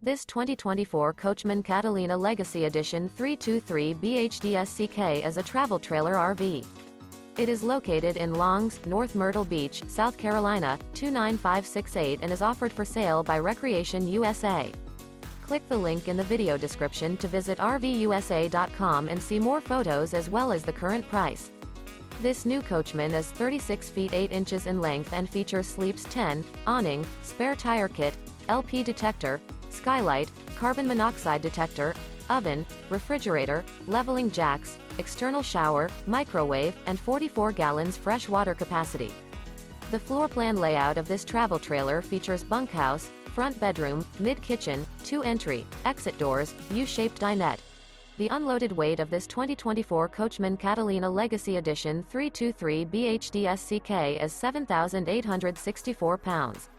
This 2024 Coachmen Catalina Legacy Edition 323 BHDSCK is a travel trailer RV. It is located in Longs, North Myrtle Beach, South Carolina, 29568 and is offered for sale by Recreation USA. Click the link in the video description to visit RVUSA.com and see more photos as well as the current price. This new Coachmen is 36 feet 8 inches in length and features sleeps 10, awning, spare tire kit, LP detector, Skylight, carbon monoxide detector, oven, refrigerator, leveling jacks, external shower, microwave, and 44 gallons fresh water capacity. The floor plan layout of this travel trailer features bunkhouse, front bedroom, mid-kitchen, 2 entry, exit doors, U-shaped dinette. The unloaded weight of this 2024 Coachmen Catalina Legacy Edition 323 BHDSCK is 7,864 pounds.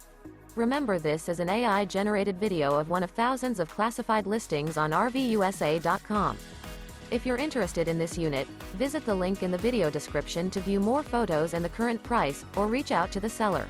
Remember, this is an AI-generated video of one of thousands of classified listings on RVUSA.com. If you're interested in this unit, visit the link in the video description to view more photos and the current price, or reach out to the seller.